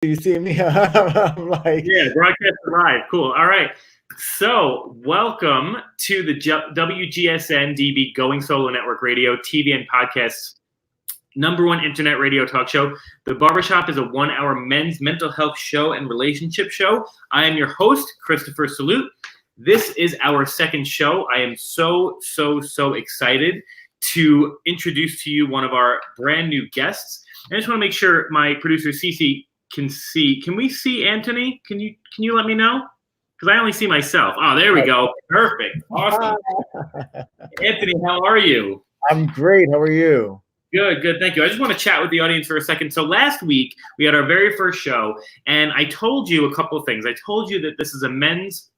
You see me? I'm like, Yeah, broadcast live. Cool. All right. So, welcome to the WGSN-DB Going Solo Network Radio, TV, and podcasts #1 internet radio talk show. The Barbershop is a 1-hour men's mental health show and relationship show. I am your host, Christopher Salute. This is our second show. I am so excited to introduce to you one of our brand new guests. I just want to make sure my producer, Cece, can see. Can we see Anttoni? Can you let me know? Because I only see myself. Oh, there we go. Perfect. Awesome. Anttoni, how are you? I'm great. How are you? Good. Thank you. I just want to chat with the audience for a second. So last week, we had our very first show, and I told you a couple of things. I told you that this is a men's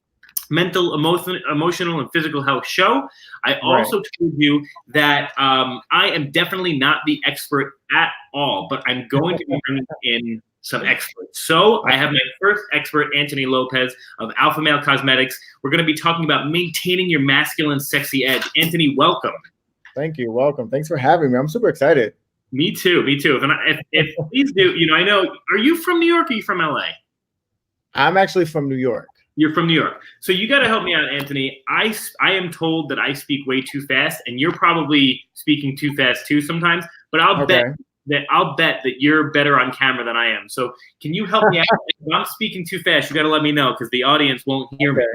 mental, emotional, and physical health show. I also told you that I am definitely not the expert at all, but I'm going to be bringing in some experts. So I have my first expert, Anttoni Lopez of Alpha Male Cosmetics. We're going to be talking about maintaining your masculine, sexy edge. Anttoni, welcome. Thank you. Welcome. Thanks for having me. I'm super excited. Me too. If please do, I know, are you from New York or are you from LA? I'm actually from New York. You're from New York. So you got to help me out, Anttoni. I am told that I speak way too fast, and you're probably speaking too fast too sometimes, but I'll bet that you're better on camera than I am. So can you help me out? If I'm speaking too fast, you got to let me know because the audience won't hear me.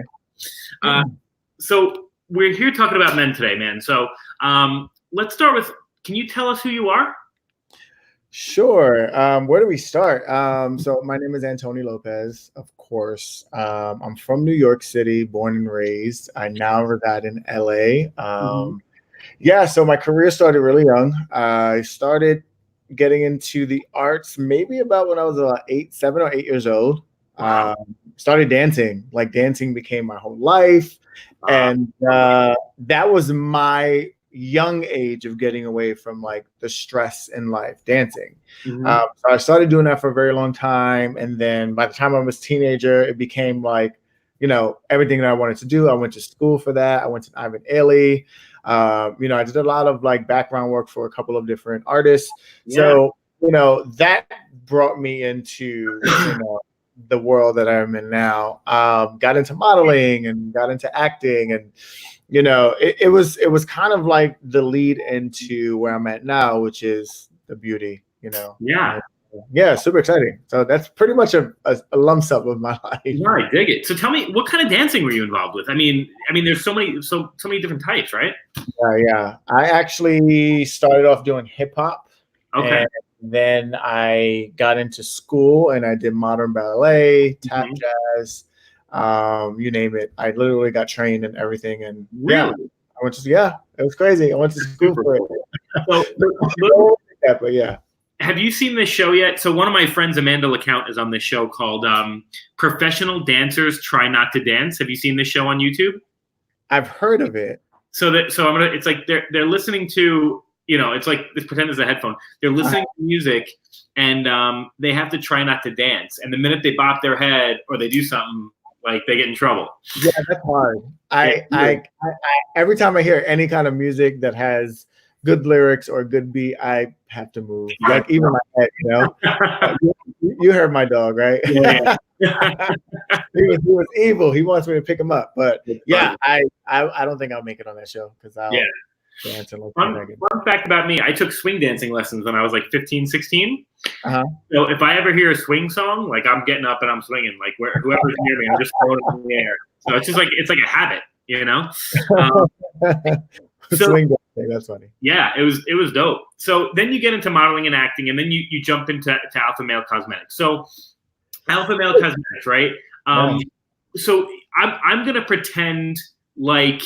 So we're here talking about men today, man. So let's start with, can you tell us who you are? Sure. Where do we start? So my name is Anttoni Lopez, of course. I'm from New York City, born and raised. I now reside in LA. Yeah, so my career started really young. I started getting into the arts maybe about when I was about 7 or 8 years old. Started dancing. Like dancing became my whole life. And that was my young age of getting away from like the stress in life, dancing. So I started doing that for a very long time. And then by the time I was a teenager, it became like, everything that I wanted to do. I went to school for that. I went to Ivan Ailey. I did a lot of like background work for a couple of different artists. Yeah. So, that brought me into, the world that I'm in now. Got into modeling and got into acting, and it was kind of like the lead into where I'm at now, which is the beauty. Yeah, super exciting. So that's pretty much a lump sum of my life. Yeah, I dig it. So tell me, what kind of dancing were you involved with? I mean, there's so many different types, right? Yeah. I actually started off doing hip hop. Okay. And then I got into school and I did modern ballet, tap jazz, you name it. I literally got trained in everything. And really? It was crazy. I went to school for it. But yeah. Have you seen this show yet? So one of my friends, Amanda LeCount, is on this show called Professional Dancers Try Not to Dance. Have you seen this show on YouTube? I've heard of it. It's like they're listening to, it's like, let's pretend there's a headphone. They're listening to music and they have to try not to dance. And the minute they bop their head or they do something, like they get in trouble. Yeah, that's hard. I every time I hear any kind of music that has good lyrics or good beat, I have to move. Like even my head, you heard my dog, right? Yeah. he was evil. He wants me to pick him up, but yeah, I don't think I'll make it on that show because I'll dance and look. Fun fact about me: I took swing dancing lessons when I was like 15, 16. So if I ever hear a swing song, like I'm getting up and I'm swinging, like whoever's near me, I'm just throwing it in the air. So it's just like a habit, So swing dancing, that's funny. Yeah, it was dope. So then you get into modeling and acting, and then you jump into Alpha Male Cosmetics. So Alpha Male Cosmetics, right? So I'm gonna pretend like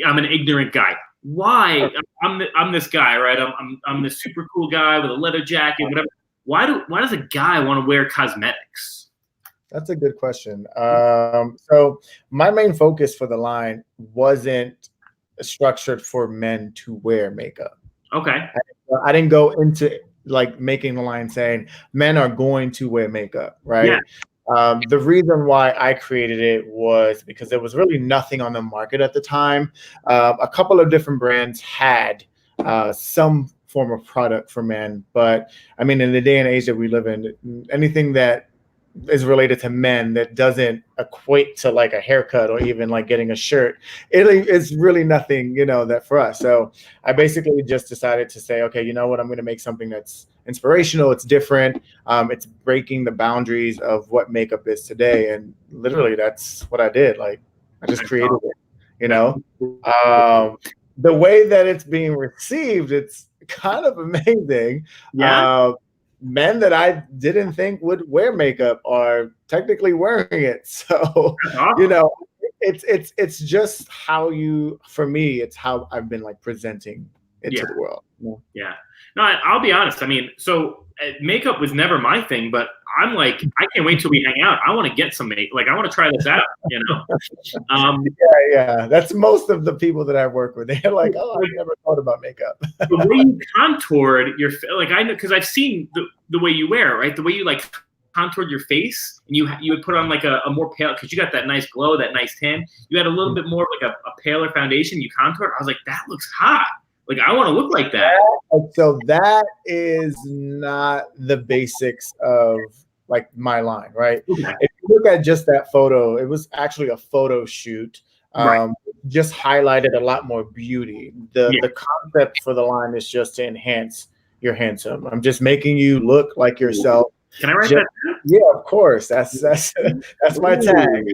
I'm an ignorant guy. Why? I'm this guy, right? I'm this super cool guy with a leather jacket, whatever. Why does a guy want to wear cosmetics? That's a good question. So my main focus for the line wasn't structured for men to wear makeup. Okay. I didn't go into like making the line saying men are going to wear makeup, right? Yeah. The reason why I created it was because there was really nothing on the market at the time. A couple of different brands had some form of product for men. But I mean, in the day and age that we live in, anything that is related to men that doesn't equate to like a haircut or even like getting a shirt, it's really nothing, that for us. So I basically just decided to say, okay, you know what, I'm going to make something that's inspirational. It's different. It's breaking the boundaries of what makeup is today. And literally that's what I did. Like I just created it, the way that it's being received, it's kind of amazing. Yeah. Men that I didn't think would wear makeup are technically wearing it. So, Awesome. it's just for me, it's how I've been like presenting it to the world. Yeah. No, I'll be honest. I mean, so makeup was never my thing, but I'm like, I can't wait till we hang out. I want to get some makeup. Like, I want to try this out, Yeah. That's most of the people that I work with. They're like, oh, I never thought about makeup. The way you contoured your, like, I know, because I've seen the way you wear, right? The way you like contoured your face, and you would put on like a more pale, because you got that nice glow, that nice tan. You had a little bit more of like a paler foundation. You contoured. I was like, that looks hot. Like, I want to look like that. So that is not the basics of like my line, right? Okay. If you look at just that photo, it was actually a photo shoot. Right. Just highlighted a lot more beauty. The concept for the line is just to enhance your handsome. I'm just making you look like yourself. Can I write that down? Yeah, of course. That's my tag.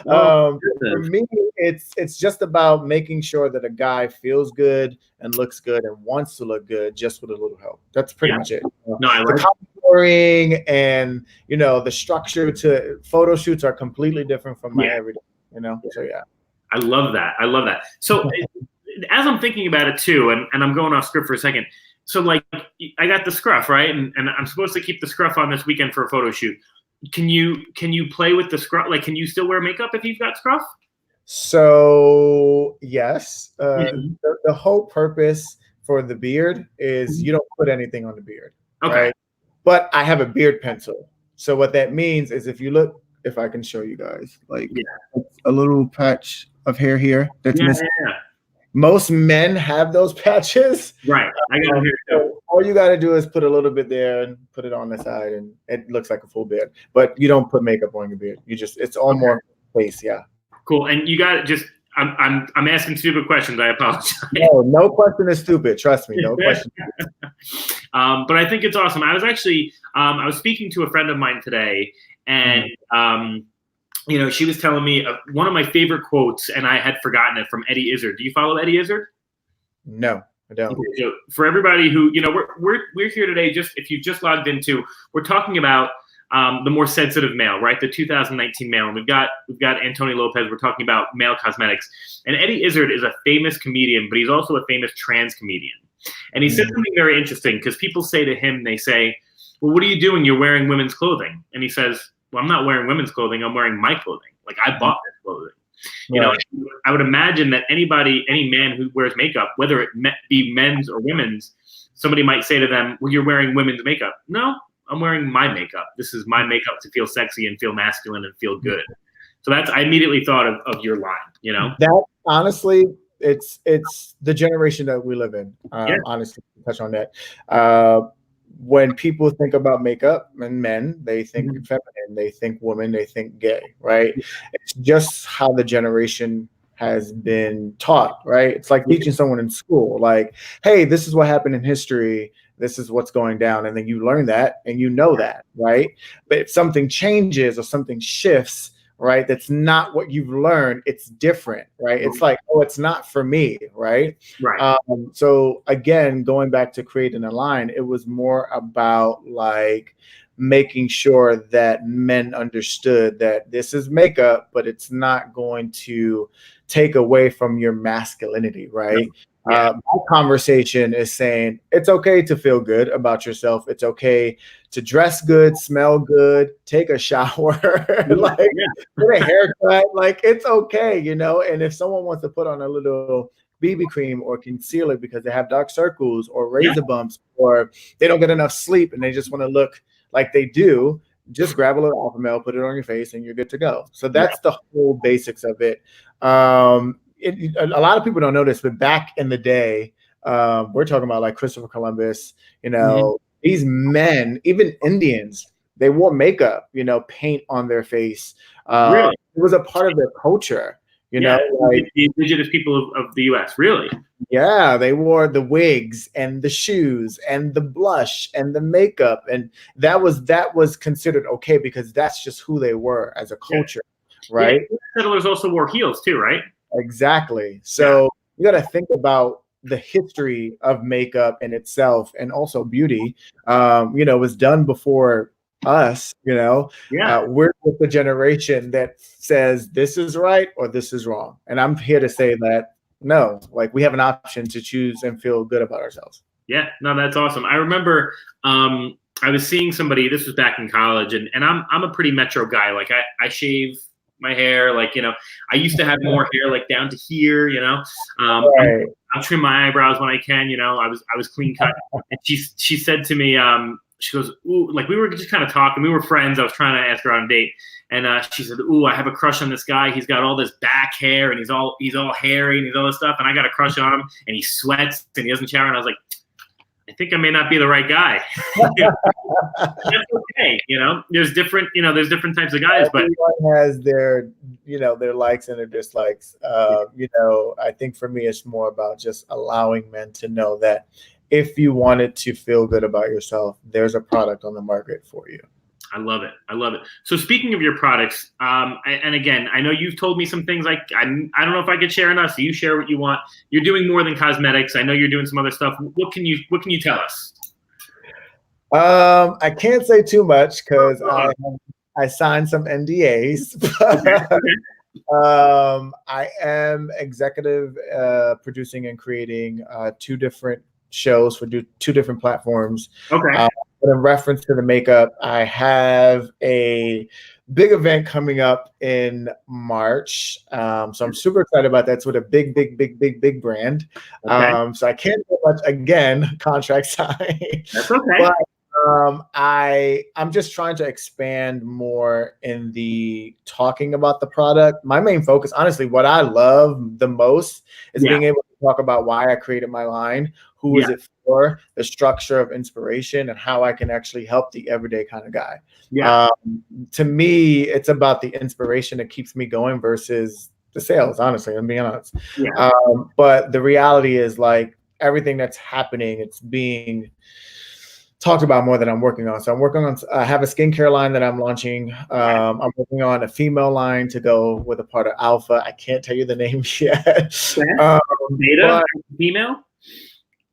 For me, it's just about making sure that a guy feels good and looks good and wants to look good, just with a little help. That's pretty much it. No, I like the contouring and the structure to photo shoots are completely different from my everyday. So yeah. I love that. So as I'm thinking about it too, and I'm going off script for a second. So like I got the scruff, right? And I'm supposed to keep the scruff on this weekend for a photo shoot. Can you play with the scruff? Like, can you still wear makeup if you've got scruff? So yes, the whole purpose for the beard is you don't put anything on the beard, right? But I have a beard pencil. So what that means is if you look, if I can show you guys, like a little patch of hair here that's missing. Yeah. Most men have those patches. Right. I got here too. All you got to do is put a little bit there and put it on the side, and it looks like a full beard. But you don't put makeup on your beard. It's all more face. Yeah. Cool. And you got just. I'm asking stupid questions. I apologize. No question is stupid. Trust me. No question. But I think it's awesome. I was actually I was speaking to a friend of mine today, and she was telling me one of my favorite quotes, and I had forgotten it, from Eddie Izzard. Do you follow Eddie Izzard? No, I don't. Okay, so for everybody who, we're here today, just if you just logged into, we're talking about the more sensitive male, right? The 2019 male. And we've got Anttoni Lopez. We're talking about male cosmetics. And Eddie Izzard is a famous comedian, but he's also a famous trans comedian. And he said something very interesting, because people say to him, they say, well, what are you doing? You're wearing women's clothing. And he says, well, I'm not wearing women's clothing. I'm wearing my clothing. Like, I bought this clothing. I would imagine that any man who wears makeup, whether it be men's or women's, somebody might say to them, well, you're wearing women's makeup. No, I'm wearing my makeup. This is my makeup to feel sexy and feel masculine and feel good. So I immediately thought of your line, That, honestly, it's the generation that we live in. Honestly, to touch on that. When people think about makeup and men, they think feminine, they think woman, they think gay, right? It's just how the generation has been taught, right? It's like teaching someone in school, like, hey, this is what happened in history. This is what's going down. And then you learn that and you know that, right? But if something changes or something shifts, right, that's not what you've learned, it's different, right? It's like, oh, it's not for me, right? Right. So again, going back to creating a line, it was more about like making sure that men understood that this is makeup, but it's not going to take away from your masculinity, right? My conversation is saying it's okay to feel good about yourself. It's okay to dress good, smell good, take a shower, like get a haircut. Like, it's okay, And if someone wants to put on a little BB cream or concealer because they have dark circles or razor bumps, or they don't get enough sleep and they just want to look like they do, just grab a little alpha male, put it on your face, and you're good to go. So that's the whole basics of it. A lot of people don't know this, but back in the day, we're talking about like Christopher Columbus, these men, even Indians, they wore makeup, paint on their face. Really? It was a part of their culture, like the indigenous people of the U.S. Really? Yeah, they wore the wigs and the shoes and the blush and the makeup, and that was considered okay because that's just who they were as a culture, right? Settlers also wore heels too, right? Exactly. So you got to think about the history of makeup in itself, and also beauty. Was done before us. We're with the generation that says this is right or this is wrong, and I'm here to say that no, like we have an option to choose and feel good about ourselves. Yeah, no, that's awesome. I remember I was seeing somebody. This was back in college, and I'm a pretty metro guy. Like I shave my hair, like I used to have more hair like down to here. Right. I'll trim my eyebrows when I can. I was clean cut. And she said to me, she goes, "Ooh," like we were just kind of talking. We were friends. I was trying to ask her on a date, and she said, "Ooh, I have a crush on this guy. He's got all this back hair, and he's all hairy, and he's all this stuff. And I got a crush on him, and he sweats, and he doesn't shower." And I was like, I think I may not be the right guy. That's okay. There's different types of guys, but everyone has their likes and their dislikes. I think for me, it's more about just allowing men to know that if you wanted to feel good about yourself, there's a product on the market for you. I love it. So speaking of your products, and again, I know you've told me some things like I don't know if I could share enough. So you share what you want. You're doing more than cosmetics. I know you're doing some other stuff. What can you tell us? I can't say too much because I signed some NDAs. I am executive producing and creating 2 different shows for 2 different platforms. Okay. But in reference to the makeup, I have a big event coming up in March. So I'm super excited about that. It's with a big brand. Okay. So I can't say much, again, contract signed. That's okay. But I'm just trying to expand more in the talking about the product. My main focus, honestly, what I love the most is being able to talk about why I created my line, who is it for, the structure of inspiration, and how I can actually help the everyday kind of guy. To me, it's about the inspiration that keeps me going versus the sales, honestly, I'm being honest. But the reality is, like, everything that's happening, it's being talked about more than I'm working on. So I'm working on, I have a skincare line that I'm launching. I'm working on a female line to go with a part of Alpha. I can't tell you the name yet. Beta female?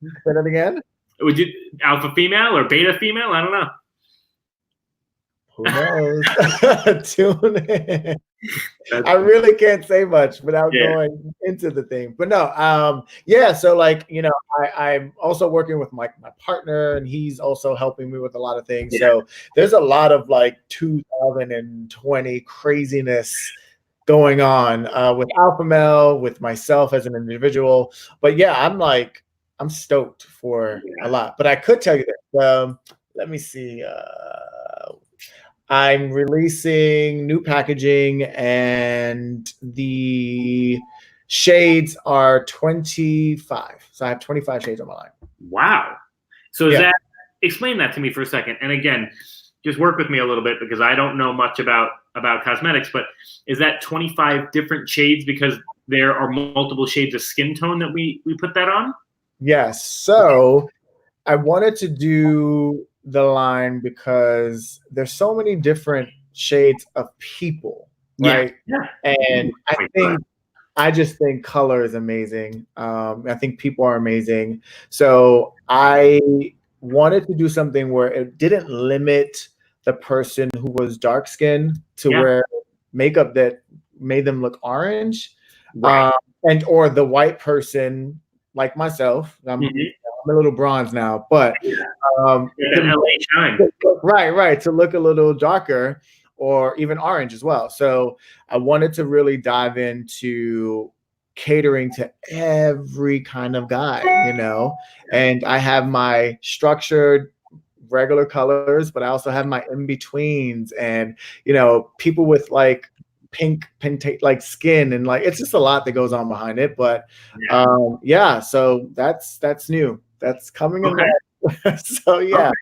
Say that again? Would you alpha female or beta female? I don't know. Who knows? Tune in. I really can't say much without going into the thing. But no, so like, I'm also working with my partner, and he's also helping me with a lot of things. So there's a lot of like 2020 craziness going on with Alpha Male, with myself as an individual. But I'm stoked for a lot. But I could tell you that. Let me see. I'm releasing new packaging, and the shades are 25. So I have 25 shades on my line. Wow. So explain that to me for a second. And again, just work with me a little bit because I don't know much about cosmetics, but is that 25 different shades because there are multiple shades of skin tone that we put that on? Yes. So I wanted to do the line because there's so many different shades of people, right? And I just think color is amazing. I think people are amazing. So I wanted to do something where it didn't limit the person who was dark skinned to wear makeup that made them look orange, and or the white person like myself. I'm a little bronze now, but right, to look a little darker or even orange as well. So I wanted to really dive into catering to every kind of guy, and I have my structured regular colors, but I also have my in-betweens and, people with like pink like skin, and like it's just a lot that goes on behind it. But so that's new. That's coming in. So yeah. Okay.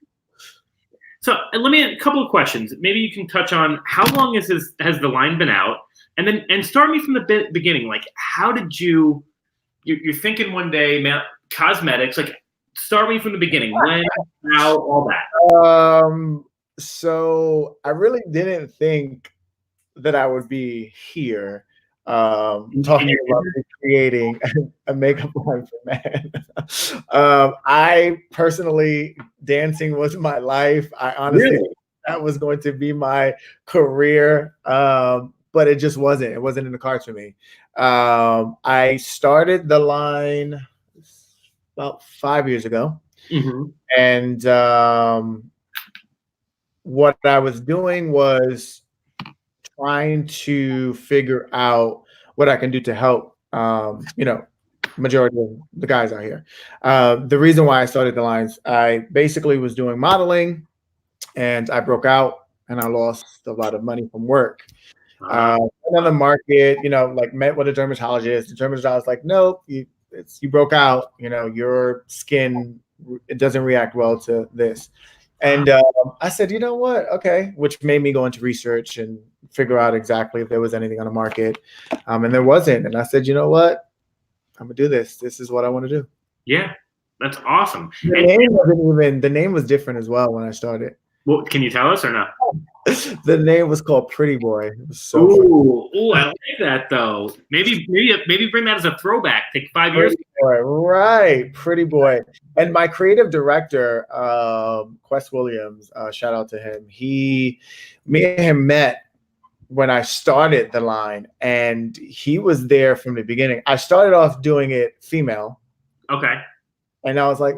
So let me a couple of questions. Maybe you can touch on how long has the line been out, and start me from the beginning. Like, how did you're thinking one day, man, cosmetics? Like, start me from the beginning. When, how, all that. So I really didn't think that I would be here talking about creating a makeup line for men. I personally, dancing was my life. I honestly think that was going to be my career, but it just wasn't. It wasn't in the cards for me. I started the line about 5 years ago, and what I was doing was trying to figure out what I can do to help, majority of the guys out here. The reason why I started the lines, I basically was doing modeling, and I broke out, and I lost a lot of money from work. On the market, like met with a dermatologist. The dermatologist like, nope, you broke out. Your skin, it doesn't react well to this. And I said, you know what? Okay, which made me go into research and figure out exactly if there was anything on the market. And there wasn't. And I said, you know what? I'm going to do this. This is what I want to do. Yeah, that's awesome. The name was different as well when I started. Well, can you tell us or not? The name was called Pretty Boy. It was so Ooh, I like that though. Maybe bring that as a throwback. Take 5 years. Boy, right, Pretty Boy. And my creative director, Quest Williams, shout out to him. Me and him met when I started the line, and he was there from the beginning. I started off doing it female. Okay. And I was like,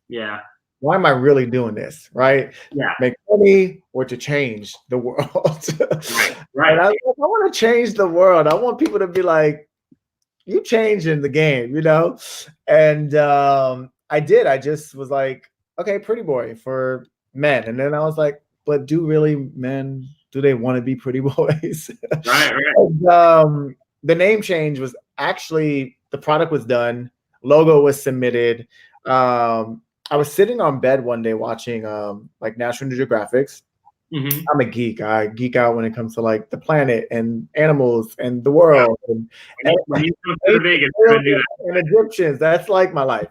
yeah. Why am I really doing this? Right? Yeah. Make money or to change the world. Right. And I want to change the world. I want people to be like, you changing the game, And I did. I just was like, okay, Pretty Boy for men. And then I was like, but do really men, do they want to be pretty boys? Right. And, the name change was actually, the product was done. Logo was submitted. I was sitting on bed one day watching like National Geographics. I'm a geek. I geek out when it comes to like the planet and animals and the world and Egyptians. That's like my life.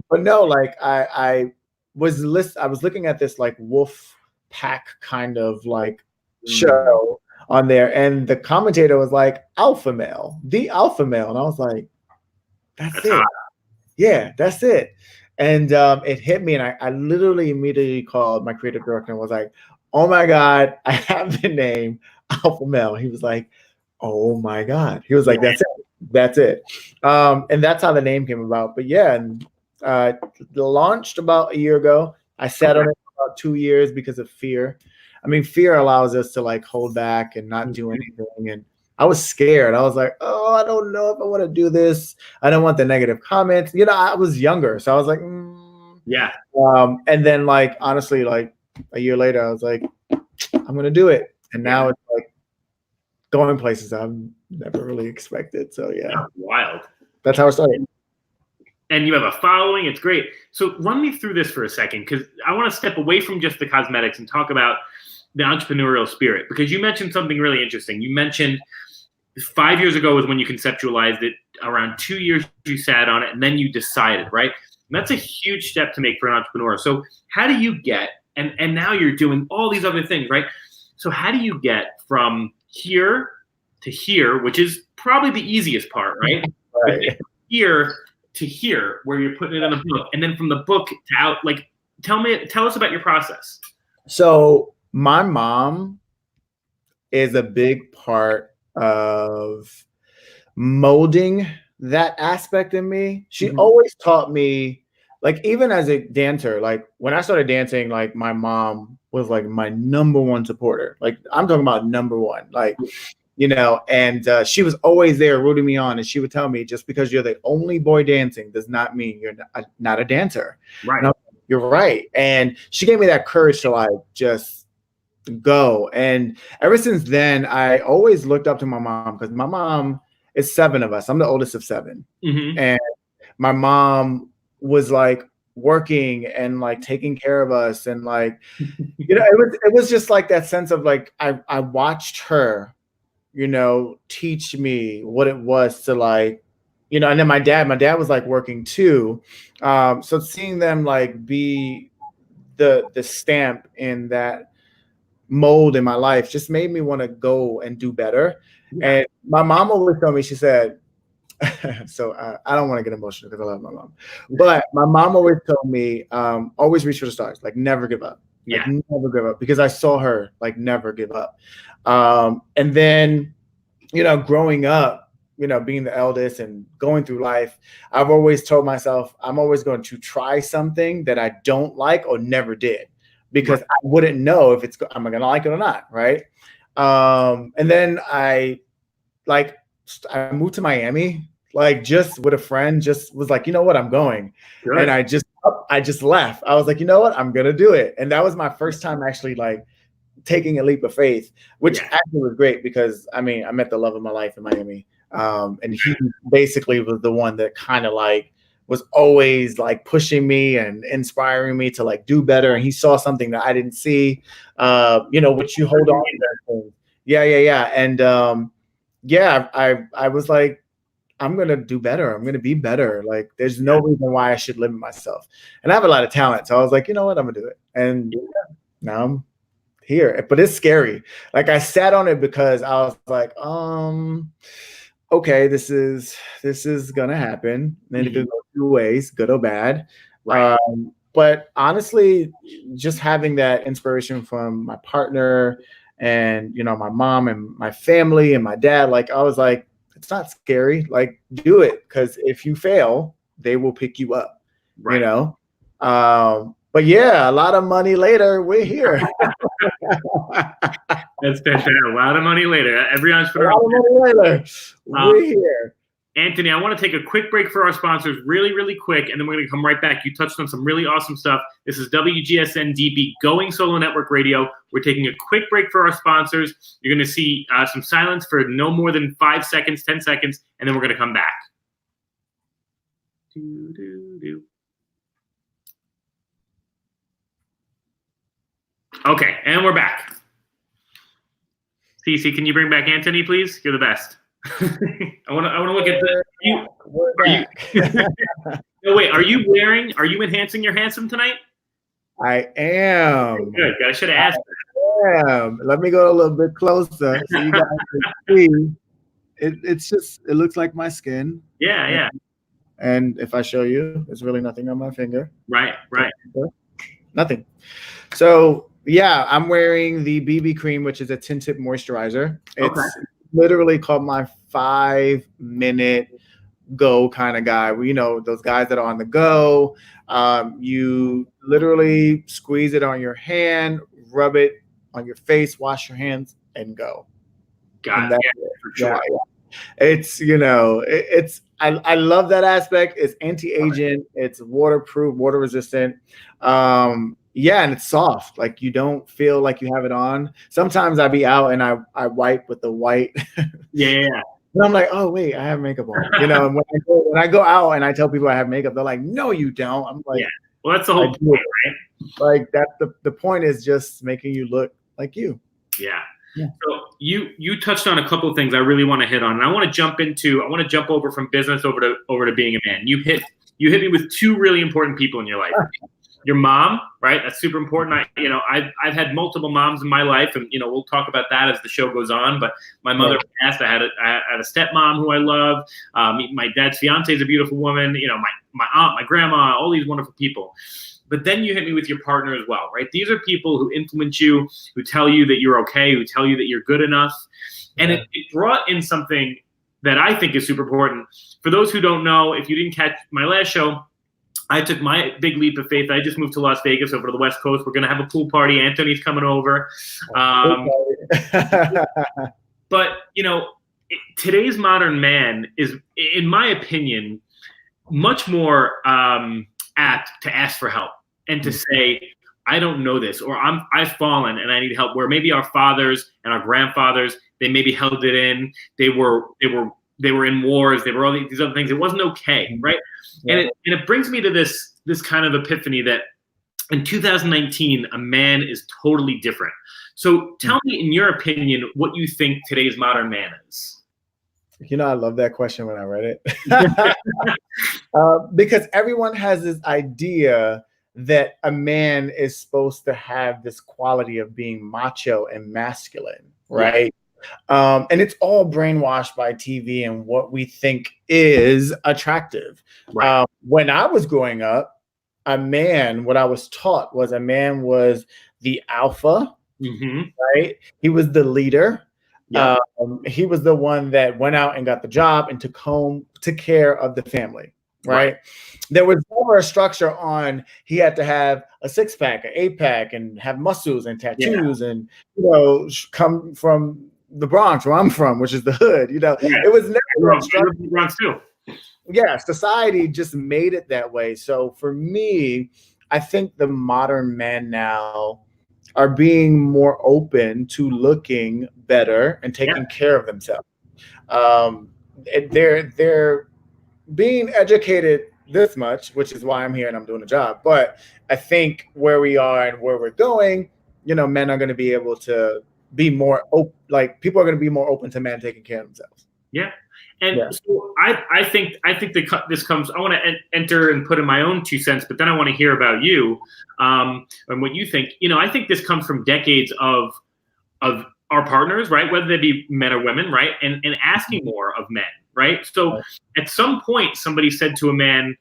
But no, like I was looking at this like wolf pack kind of like show on there, and the commentator was like alpha male, the alpha male, and I was like, that's it. Yeah, that's it. And it hit me, and I literally immediately called my creative director and was like, oh my God, I have the name Alpha Male. He was like, oh my God. He was like, that's it. That's it. And that's how the name came about. But yeah, and launched about a year ago. I sat on it for about 2 years because of fear. I mean, fear allows us to like hold back and not do anything. And I was scared. I was like, oh, I don't know if I want to do this. I don't want the negative comments. I was younger. So I was like, yeah. And then like, honestly, like a year later, I was like, I'm going to do it. And now it's like going places I've never really expected. So yeah. That's wild. That's how it started. And you have a following. It's great. So run me through this for a second, because I want to step away from just the cosmetics and talk about the entrepreneurial spirit, because you mentioned something really interesting. You mentioned 5 years ago was when you conceptualized it. Around 2 years you sat on it, and then you decided, right? And that's a huge step to make for an entrepreneur. So how do you get, and now you're doing all these other things, right? So how do you get from here to here, which is probably the easiest part, right? Right. Here to here, where you're putting it in the book, and then from the book to out. Like, tell us about your process. So my mom is a big part of molding that aspect in me. She always taught me, like, even as a dancer, like when I started dancing, like my mom was like my number one supporter. Like I'm talking about number one, like, and she was always there rooting me on. And she would tell me, just because you're the only boy dancing does not mean you're not a dancer. Right. You're right. And she gave me that courage to like just go. And ever since then, I always looked up to my mom because my mom is 7 of us. I'm the oldest of 7. Mm-hmm. And my mom was like working and like taking care of us. And like, it was just like that sense of like, I watched her, teach me what it was to like, and then my dad was like working too. So seeing them like be the stamp in that mold in my life just made me want to go and do better. Yeah. And my mom always told me, she said, so I don't want to get emotional because I love my mom, but my mom always told me, always reach for the stars, like never give up. Like never give up, because I saw her like never give up. And then, growing up, being the eldest and going through life, I've always told myself I'm always going to try something that I don't like or never did, because I wouldn't know if I'm going to like it or not. Right. And then I moved to Miami, like just with a friend, just was like, you know what, I'm going. Good. And I just left. I was like, you know what, I'm going to do it. And that was my first time actually like taking a leap of faith, which actually was great because I met the love of my life in Miami. And he basically was the one that kind of like was always like pushing me and inspiring me to like do better. And he saw something that I didn't see, which you hold on to. Yeah. And I was like, I'm going to do better. I'm going to be better. Like, there's no reason why I should limit myself. And I have a lot of talent. So I was like, you know what, I'm going to do it. And now I'm here, but it's scary. Like, I sat on it because I was like, okay, this is going to happen. And it could go 2 ways, good or bad. Right. But honestly, just having that inspiration from my partner and, my mom and my family and my dad, like, I was like, it's not scary. Like, do it. Because if you fail, they will pick you up, right. But yeah, a lot of money later, we're here. That's fantastic. A lot of money later. Every entrepreneur. A lot of money later. We're here. Anttoni, I want to take a quick break for our sponsors, really, really quick, and then we're going to come right back. You touched on some really awesome stuff. This is WGSN-DB, Going Solo Network Radio. We're taking a quick break for our sponsors. You're going to see some silence for no more than 5 seconds, 10 seconds, and then we're going to come back. Okay, and we're back. CC, can you bring back Anttoni, please? You're the best. I want to look at no, wait, are you enhancing your handsome tonight? I am. Good. I should have asked. I am. Let me go a little bit closer so you guys can see. It looks like my skin. Yeah. And if I show you, there's really nothing on my finger. Right. Nothing. So yeah, I'm wearing the BB cream, which is a tinted moisturizer. It's literally called my 5-minute go kind of guy. Those guys that are on the go. You literally squeeze it on your hand, rub it on your face, wash your hands, and go. Got it. For sure. It's I love that aspect. It's anti-aging. It's waterproof, water resistant. And it's soft. Like, you don't feel like you have it on. Sometimes I be out and I wipe with the white. Yeah. And I'm like, oh wait, I have makeup on. And when I go out and I tell people I have makeup, they're like, no, you don't. I'm like, well, that's the whole point, right? Like, that's the point, is just making you look like you. Yeah. So you touched on a couple of things I really want to hit on, and I want to jump over from business over to being a man. You hit me with 2 really important people in your life. Your mom, right? That's super important. I've had multiple moms in my life, and we'll talk about that as the show goes on. But my mother passed. I had a stepmom who I love. My dad's fiance is a beautiful woman. My aunt, my grandma, all these wonderful people. But then you hit me with your partner as well, right? These are people who influence you, who tell you that you're okay, who tell you that you're good enough. And it brought in something that I think is super important. For those who don't know, if you didn't catch my last show, I took my big leap of faith. I just moved to Las Vegas, over to the West Coast. We're going to have a pool party. Anttoni's coming over. But, today's modern man is, in my opinion, much more apt to ask for help and to say, I don't know this, or I've fallen and I need help, where maybe our fathers and our grandfathers, they maybe held it in. They were in wars. They were all these other things. It wasn't okay, right? Yeah. And it brings me to this kind of epiphany that in 2019, a man is totally different. So tell me, in your opinion, what you think today's modern man is. You know, I love that question when I read it. Because everyone has this idea that a man is supposed to have this quality of being macho and masculine, right? Yeah. And it's all brainwashed by TV and what we think is attractive. Right. When I was growing up, what I was taught was a man was the alpha, right? He was the leader. Yeah. He was the one that went out and got the job and took care of the family, right? There was never a structure on he had to have a 6-pack, an 8-pack, and have muscles and tattoos and, come from the Bronx, where I'm from, which is the hood. It was never a structure. Bronx too. Yeah, society just made it that way. So for me, I think the modern man now are being more open to looking better and taking care of themselves. They're being educated this much, which is why I'm here and I'm doing a job. But I think where we are and where we're going, men are going to be able to be more open. Like, people are going to be more open to men taking care of themselves. Yeah. And so I think this comes, I want to enter and put in my own 2 cents, but then I want to hear about you and what you think. I think this comes from decades of our partners, right? Whether they be men or women, right? And asking more of men, right? So at some point, somebody said to a man,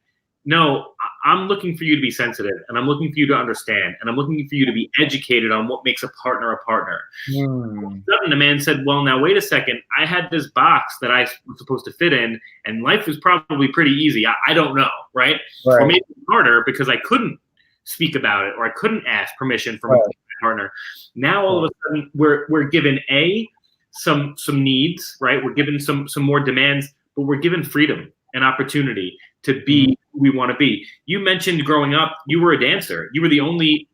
no, I'm looking for you to be sensitive, and I'm looking for you to understand, and I'm looking for you to be educated on what makes a partner a partner. Suddenly the man said, well, now wait a second. I had this box that I was supposed to fit in, and life was probably pretty easy. I don't know, right? Or maybe harder because I couldn't speak about it, or I couldn't ask permission from my partner. Now all of a sudden we're given some needs, right? We're given some more demands, but we're given freedom and opportunity to be who we want to be. You mentioned growing up, you were a dancer. You were the only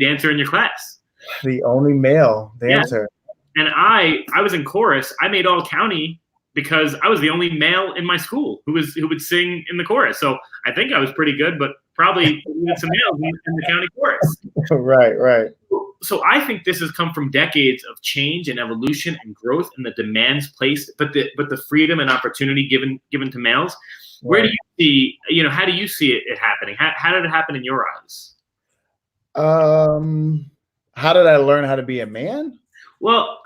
dancer in your class. The only male dancer. Yeah. And I was in chorus. I made all county because I was the only male in my school who would sing in the chorus. So I think I was pretty good, but probably some males in the county chorus. Right. So I think this has come from decades of change and evolution and growth and the demands placed, but the freedom and opportunity given to males. Where do you see, how do you see it happening? How did it happen in your eyes? How did I learn how to be a man? Well,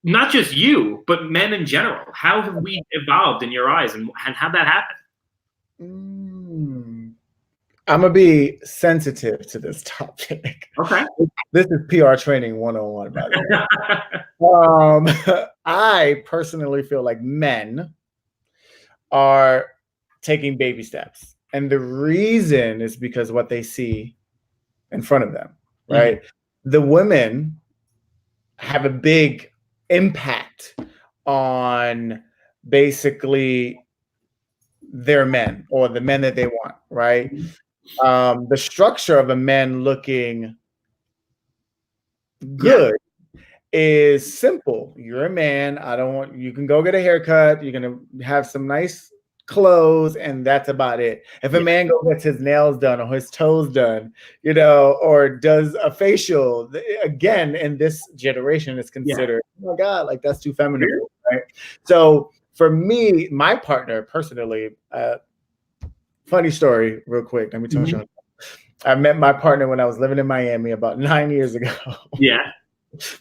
not just you, but men in general. How have we evolved in your eyes, and how'd that happen? I'm going to be sensitive to this topic. Okay. This is PR training 101, by the way. I personally feel like men are taking baby steps. And the reason is because what they see in front of them, right? The women have a big impact on basically their men, or the men that they want, right? The structure of a man looking good is simple. You're a man. You can go get a haircut. You're going to have some nice clothes, and that's about it. If a man goes gets his nails done or his toes done, or does a facial, again, in this generation, it's considered, oh my God, like that's too feminine, right? So for me, my partner personally, funny story real quick. Let me tell you. I met my partner when I was living in Miami about 9 years ago. Yeah.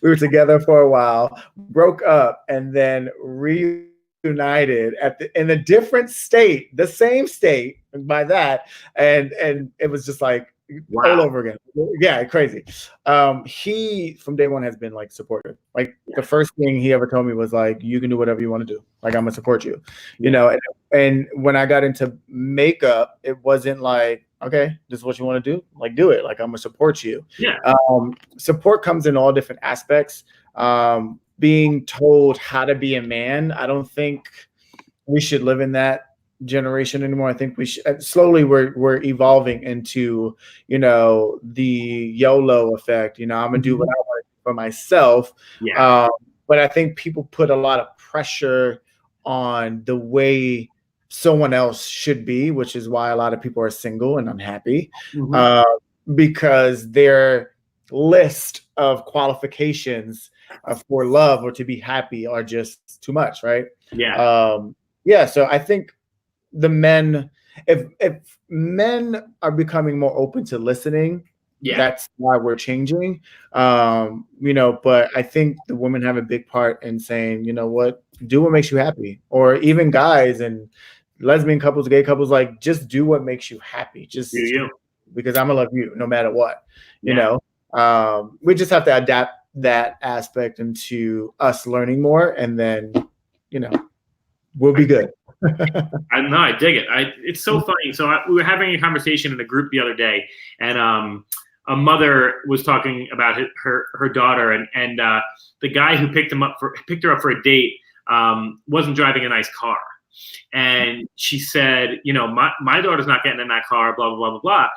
We were together for a while, broke up, and then reunited in a different state, the same state by that. And it was just like all over again. Yeah, crazy. He from day one has been like supportive. Like the first thing he ever told me was like, you can do whatever you want to do. Like, I'm gonna support you, and when I got into makeup, it wasn't like, okay, this is what you want to do, like do it. Like, I'm gonna support you. Yeah. Support comes in all different aspects. Being told how to be a man, I don't think we should live in that generation anymore. I think we should slowly we're evolving into, the YOLO effect. I'm gonna do what I want to do for myself. Yeah. But I think people put a lot of pressure on the way someone else should be, which is why a lot of people are single and unhappy, because their list of qualifications for love or to be happy are just too much, right? Yeah. So I think the men, if men are becoming more open to listening, that's why we're changing. But I think the women have a big part in saying, you know what, do what makes you happy, or even guys and lesbian couples, gay couples, like just do what makes you happy. Just Do you? Because I'm gonna love you no matter what. We just have to adapt that aspect into us learning more, and then we'll be good. I dig it. It's so funny. So we were having a conversation in a group the other day, and a mother was talking about her daughter, and the guy who picked her up for a date wasn't driving a nice car, and she said, my daughter's not getting in that car, blah blah blah blah blah,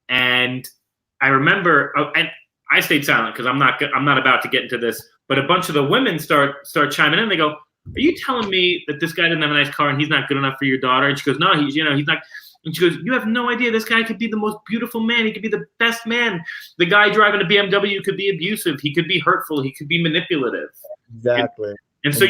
and I remember, and I stayed silent because I'm not about to get into this, but a bunch of the women start chiming in. They go, are you telling me that this guy didn't have a nice car and he's not good enough for your daughter? And she goes, no, he's not. And she goes, you have no idea. This guy could be the most beautiful man. He could be the best man. The guy driving a BMW could be abusive. He could be hurtful. He could be manipulative. Exactly. And so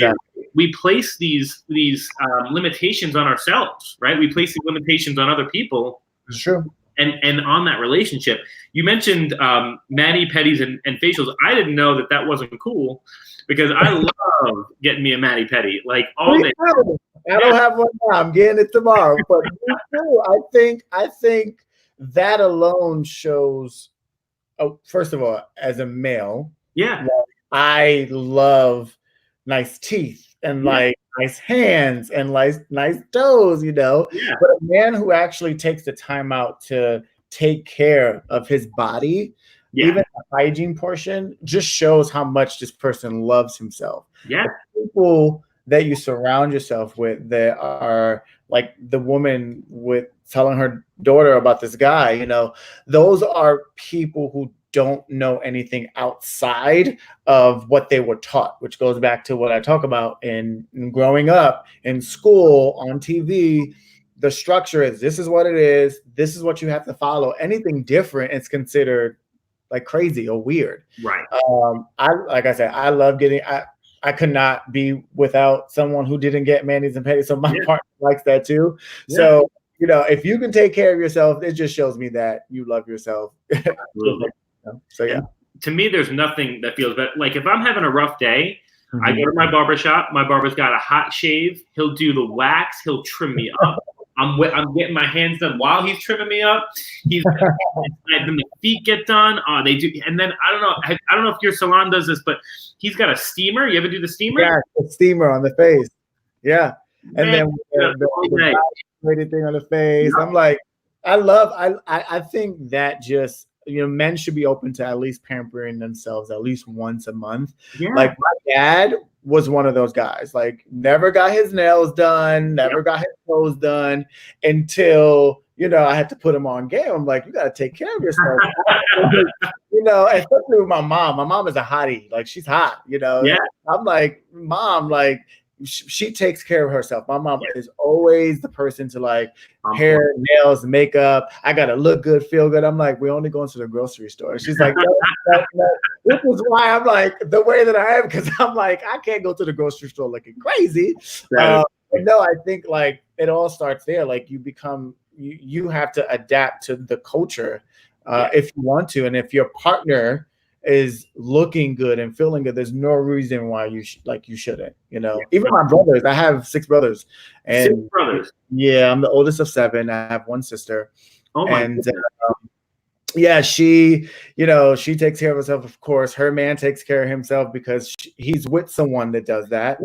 we place these limitations on ourselves, right? We place these limitations on other people. It's true. And on that relationship. You mentioned mani-pedis and facials. I didn't know that wasn't cool, because I love getting me a mani-pedi, like all day. I don't have one now. I'm getting it tomorrow. But me too. I think that alone shows. First of all, as a male, I love nice teeth and like nice hands and nice toes. But a man who actually takes the time out to take care of his body, even the hygiene portion, just shows how much this person loves himself. The people that you surround yourself with that are like the woman with telling her daughter about this guy, those are people who don't know anything outside of what they were taught, which goes back to what I talk about in growing up in school, on TV. The structure is, this is what it is. This is what you have to follow. Anything different is considered like crazy or weird. Right. Like I said, I love getting, I could not be without someone who didn't get manis and pedis. So my partner likes that too. So, if you can take care of yourself, it just shows me that you love yourself. Absolutely. So yeah. And to me, there's nothing that feels better. Like if I'm having a rough day, I go to my barber shop. My barber's got a hot shave. He'll do the wax. He'll trim me up. I'm getting my hands done while he's trimming me up. Then the feet get done. They do, and then I don't know if your salon does this, but he's got a steamer. You ever do the steamer? Yeah, the steamer on the face. Yeah, and then the thing on the face. I'm like, I think that just, men should be open to at least pampering themselves at least once a month. Like my dad was one of those guys, like never got his nails done, never got his toes done until, I had to put him on game. I'm like, you got to take care of yourself. Especially with my mom. My mom is a hottie. Like she's hot, I'm like, Mom, like, she takes care of herself. My mom is always the person to like hair, nails, makeup. I gotta look good, feel good. I'm like, we're only going to the grocery store. She's like, no. This is why I'm like the way that I am, because I'm like, I can't go to the grocery store looking crazy. But no, I think like it all starts there. Like you have to adapt to the culture if you want to, and if your partner is looking good and feeling good, there's no reason why you shouldn't. Even my brothers. I have 6 brothers, and 6 brothers. Yeah, I'm the oldest of 7. I have 1 sister. Oh my goodness. She takes care of herself. Of course, her man takes care of himself because he's with someone that does that.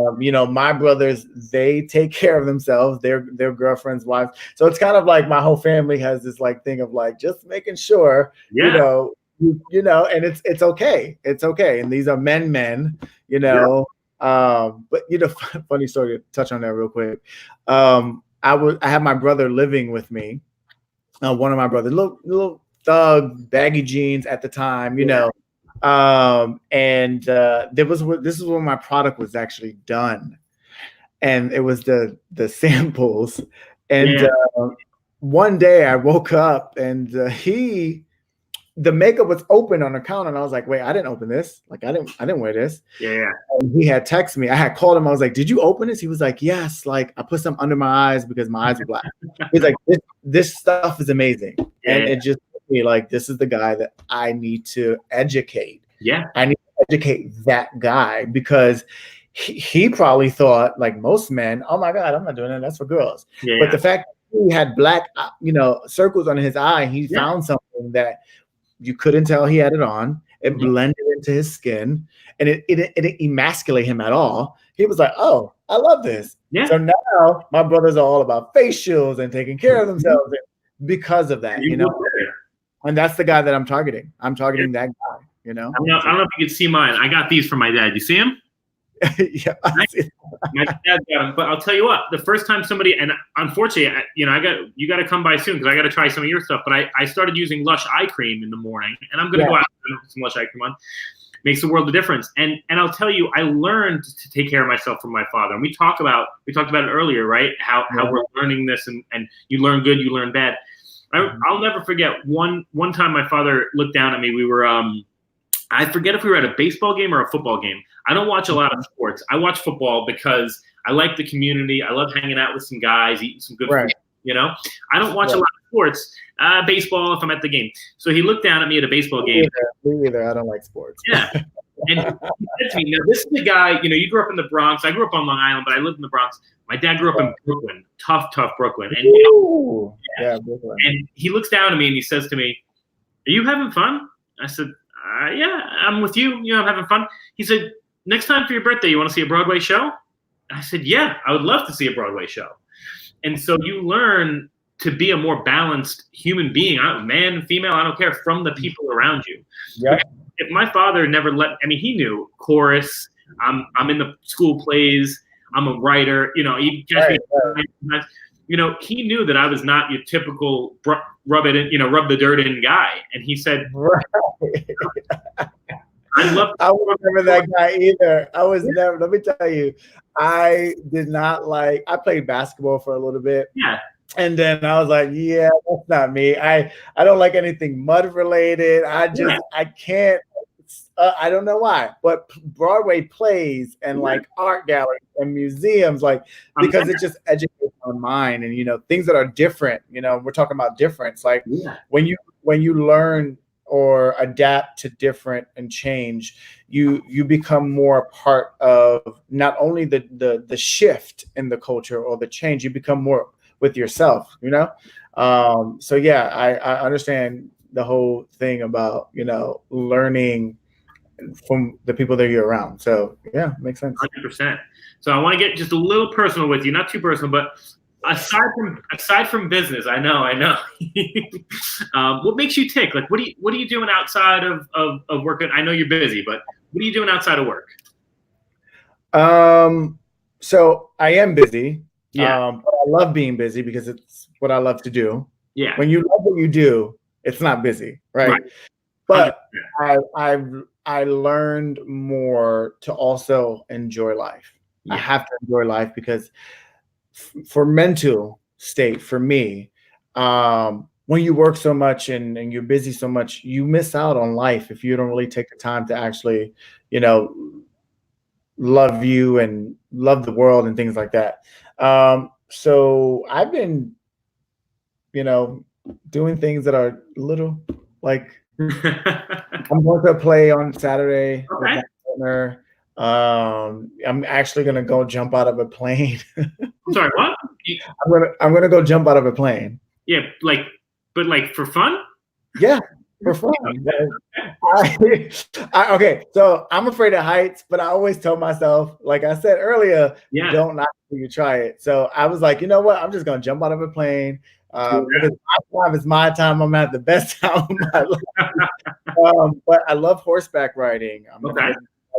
My brothers, they take care of themselves. Their girlfriends, wives. So it's kind of like my whole family has this like thing of like just making sure, and it's okay. It's okay. And these are men, but funny story to touch on that real quick. I had my brother living with me. One of my brothers, little thug, baggy jeans at the time, you know. This is when my product was actually done, and it was the samples. And one day I woke up and the makeup was open on the counter, and I was like, wait, I didn't open this. Like I didn't wear this. Yeah. And he had texted me. I had called him. I was like, did you open this? He was like, yes. Like I put some under my eyes because my eyes were black. He's like, this stuff is amazing. And it just me like, this is the guy that I need to educate. Yeah. I need to educate that guy because he probably thought, like most men, oh my God, I'm not doing that. That's for girls. But the fact that he had black, circles on his eye, he found something that you couldn't tell he had it on. It blended into his skin, and it didn't emasculate him at all. He was like, oh, I love this. Yeah. So now my brothers are all about facials and taking care of themselves because of that, And that's the guy that I'm targeting. I'm targeting that guy, I don't know if you can see mine. I got these from my dad. You see him? Yeah. My dad got them. But I'll tell you what, the first time somebody, and unfortunately, you got to come by soon because I got to try some of your stuff. But I started using Lush eye cream in the morning, and I'm going to go out and put some Lush eye cream on. Makes a world of difference. And I'll tell you, I learned to take care of myself from my father. And we talked about it earlier, right? How we're learning this, and you learn good, you learn bad. I'll never forget one time my father looked down at me. We were I forget if we were at a baseball game or a football game. I don't watch a lot of sports. I watch football because I like the community. I love hanging out with some guys, eating some good food. I don't watch a lot of sports. Baseball if I'm at the game. So he looked down at me at a baseball game. Me either. I don't like sports. Yeah. And he said to me, now this is the guy, you grew up in the Bronx. I grew up on Long Island, but I lived in the Bronx. My dad grew up in Brooklyn, tough Brooklyn. And, Brooklyn. And he looks down at me and he says to me, are you having fun? I said, yeah, I'm with you. I'm having fun. He said, next time for your birthday, you want to see a Broadway show? I said, yeah, I would love to see a Broadway show. And so you learn to be a more balanced human being, man, female, I don't care, from the people around you. Yeah. If my father never he knew chorus, I'm in the school plays, I'm a writer, he knew that I was not your typical rub the dirt in guy. And he said, I won't remember that guy either. I was never, let me tell you, I did not I played basketball for a little bit. Yeah. And then I was like, yeah, that's not me. I don't like anything mud related. I can't, I don't know why, but Broadway plays and art galleries and museums, because it just educates my mind and, things that are different, we're talking about difference. When you learn or adapt to different and change, you become more a part of not only the shift in the culture or the change, you become more with yourself, So yeah, I understand the whole thing about, learning from the people that you're around. So yeah, makes sense. 100%. So I want to get just a little personal with you, not too personal, but aside from business, I know. What makes you tick? What are you doing outside of work? I know you're busy, but what are you doing outside of work? So I am busy. Yeah. But I love being busy because it's what I love to do. Yeah. When you love what you do, it's not busy, right? But I learned more to also enjoy life. Yeah. I have to enjoy life because for mental state, for me, when you work so much and you're busy so much, you miss out on life if you don't really take the time to actually, love you and love the world and things like that. So I've been, doing things that are a little I'm going to play on Saturday with my partner. I'm actually going to go jump out of a plane. I'm sorry, what? I'm gonna go jump out of a plane. Yeah, but for fun? Yeah, for fun. Okay, so I'm afraid of heights, but I always tell myself, like I said earlier, don't knock it till you try it. So I was like, you know what? I'm just gonna jump out of a plane. Because my time is my time. I'm gonna have the best time of my life. But I love horseback riding. I'm gonna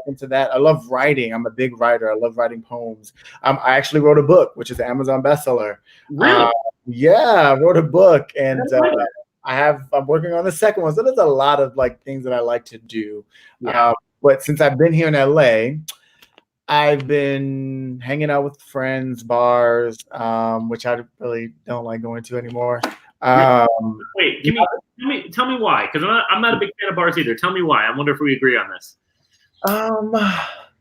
into that. I love writing. I'm a big writer. I love writing poems. I actually wrote a book, which is an Amazon bestseller. Really? Yeah, I wrote a book, and I'm working on the second one. So there's a lot of like things that I like to do. Yeah. But since I've been here in LA, I've been hanging out with friends, bars, which I really don't like going to anymore. Wait, tell me why, because I'm not a big fan of bars either. Tell me why. I wonder if we agree on this.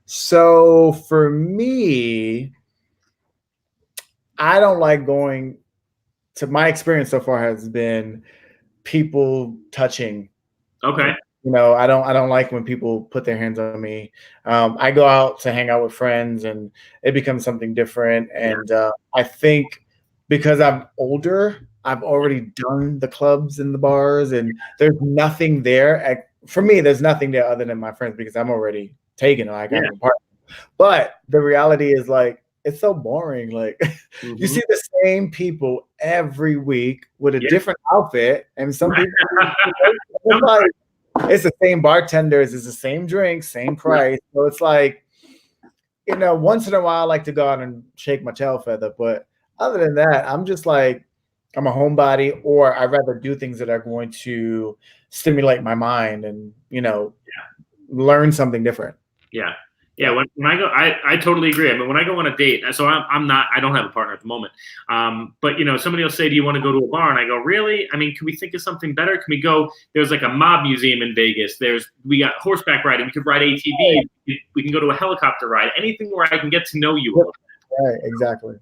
So for me, I don't like going to. My experience so far has been people touching. Okay. You know, I don't like when people put their hands on me. I go out to hang out with friends, and it becomes something different. And I think because I'm older, I've already done the clubs and the bars, and there's nothing there. For me, there's nothing there other than my friends because I'm already taken. Like I'm a partner. But the reality is, like, it's so boring. Like you see the same people every week with a different outfit, and some people. It's the same bartenders, it's the same drink, same price. So it's like, you know, once in a while I like to go out and shake my tail feather. But other than that, I'm just like, I'm a homebody, or I'd rather do things that are going to stimulate my mind and, you know, learn something different. Yeah. Yeah, when I go, I totally agree. I mean, when I go on a date, so I don't have a partner at the moment. But you know, somebody will say, "Do you want to go to a bar?" And I go, "Really? I mean, can we think of something better? Can we go? There's like a mob museum in Vegas. We got horseback riding. We could ride ATV. We can go to a helicopter ride. Anything where I can get to know you a little bit." Right, exactly.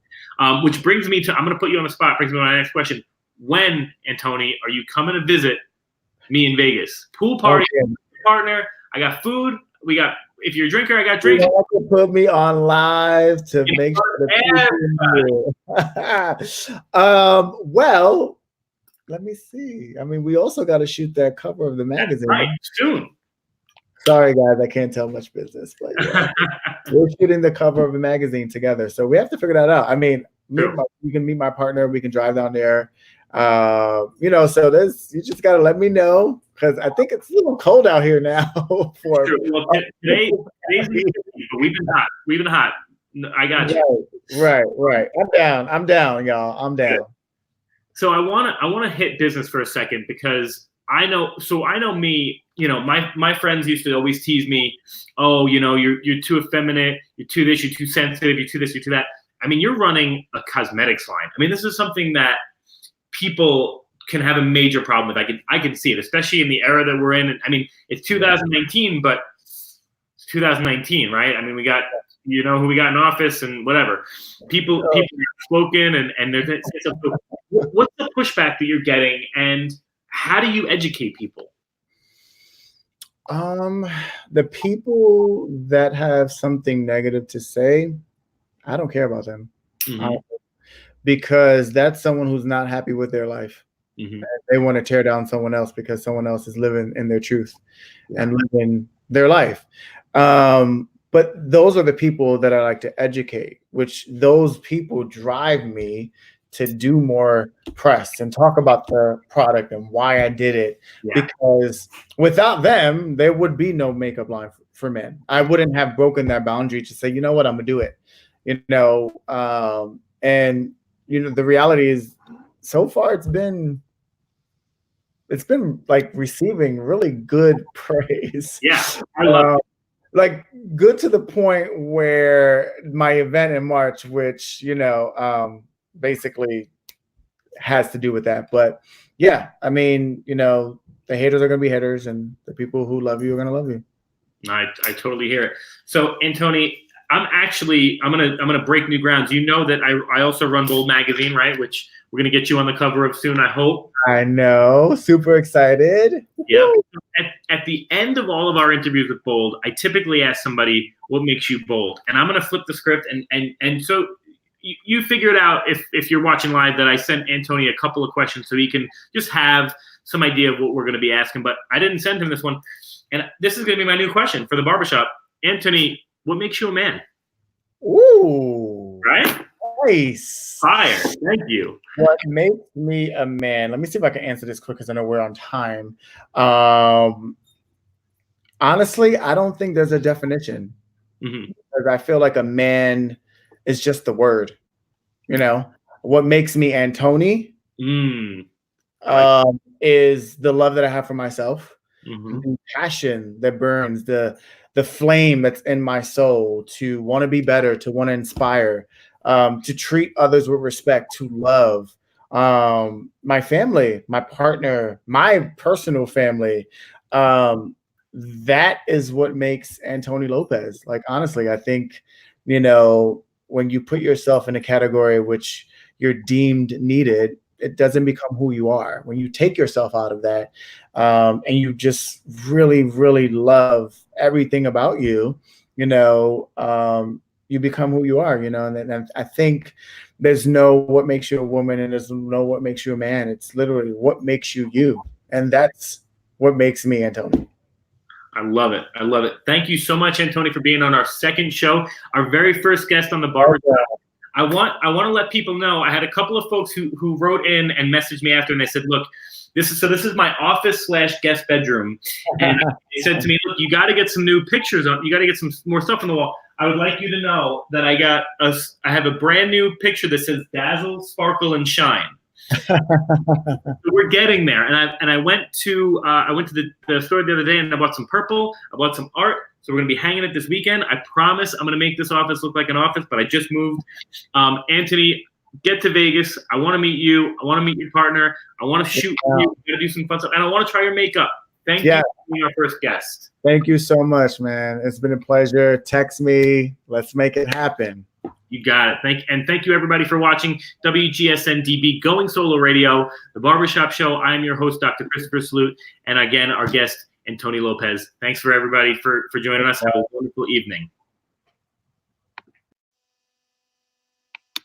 Which brings me to, I'm going to put you on the spot. Brings me to my next question. When, Anttoni, are you coming to visit me in Vegas? Pool party, partner. I got food. We got. If you're a drinker, I got drinks. You have to put me on live to make sure the well, let me see. I mean, we also got to shoot that cover of the magazine. Right, soon. Sorry, guys, I can't tell much business, but yeah. We're shooting the cover of the magazine together, so we have to figure that out. I mean, you can meet my partner. We can drive down there. You know, so you just got to let me know, because I think it's a little cold out here now. Well, today's but we've been hot. I got you. Right. I'm down, y'all. I'm down. So I wanna hit business for a second, because I know me. You know, my friends used to always tease me. Oh, you know, you're too effeminate. You're too this. You're too sensitive. You're too this. You're too that. I mean, you're running a cosmetics line. I mean, this is something that people can have a major problem with. I can see it, especially in the era that we're in. I mean, it's 2019, but it's 2019, right? I mean, we got, you know, who we got in office and whatever. People are spoken, and there's what's the pushback that you're getting, and how do you educate people? The people that have something negative to say, I don't care about them. Because that's someone who's not happy with their life. They want to tear down someone else because someone else is living in their truth and living their life. But those are the people that I like to educate, which those people drive me to do more press and talk about the product and why I did it. Because without them, there would be no makeup line for men. I wouldn't have broken that boundary to say, you know what, I'm gonna do it. You know, and you know, the reality is, so far it's been like receiving really good praise. Yeah, I love it. Like good to the point where my event in March, which, you know, basically has to do with that. But yeah, I mean, you know, the haters are going to be haters, and the people who love you are going to love you. I totally hear it. So, Anttoni, I'm gonna break new grounds. You know that I also run Bold Magazine, right? Which we're gonna get you on the cover of soon, I hope. I know, super excited. Yeah. At the end of all of our interviews with Bold, I typically ask somebody, what makes you bold? And I'm gonna flip the script, and so you figure it out if you're watching live that I sent Anttoni a couple of questions so he can just have some idea of what we're gonna be asking. But I didn't send him this one, and this is gonna be my new question for the barbershop. Anttoni, what makes you a man? Ooh. Right? Nice. Fire. Thank you. What makes me a man? Let me see if I can answer this quick, because I know we're on time. Honestly, I don't think there's a definition. Mm-hmm. Because I feel like a man is just the word. You know, what makes me Anttoni Mm. Like, is the love that I have for myself, mm-hmm. the passion that burns, the flame that's in my soul to want to be better, to want to inspire, to treat others with respect, to love my family, my partner, my personal family. That is what makes Anttoni Lopez. Like, honestly, I think, when you put yourself in a category which you're deemed needed, it doesn't become who you are. When you take yourself out of that, and you just really, really love everything about you, you become who you are, and I think there's no what makes you a woman and there's no what makes you a man. It's literally what makes you you. And that's what makes me Anttoni. I love it. I love it. Thank you so much, Anttoni, for being on our second show, our very first guest on the Barber. I want to let people know. I had a couple of folks who wrote in and messaged me after, and they said, "Look, this is my office / guest bedroom," and they said to me, "Look, you got to get some new pictures on. You got to get some more stuff on the wall." I would like you to know that I have a brand new picture that says "Dazzle, Sparkle, and Shine." So we're getting there, and I went to the store the other day and I bought some purple. I bought some art. So we're going to be hanging it this weekend. I promise I'm going to make this office look like an office, but I just moved. Anttoni, get to Vegas. I want to meet you. I want to meet your partner. I want to shoot with you. We're going to do some fun stuff. And I want to try your makeup. Thank you for being our first guest. Thank you so much, man. It's been a pleasure. Text me. Let's make it happen. You got it. Thank you, everybody, for watching WGSN-DB Going Solo Radio, the Barbershop Show. I am your host, Dr. Christopher Salute. And again, our guest, Anttoni Lopez. Thanks for everybody for joining us. Have a wonderful evening.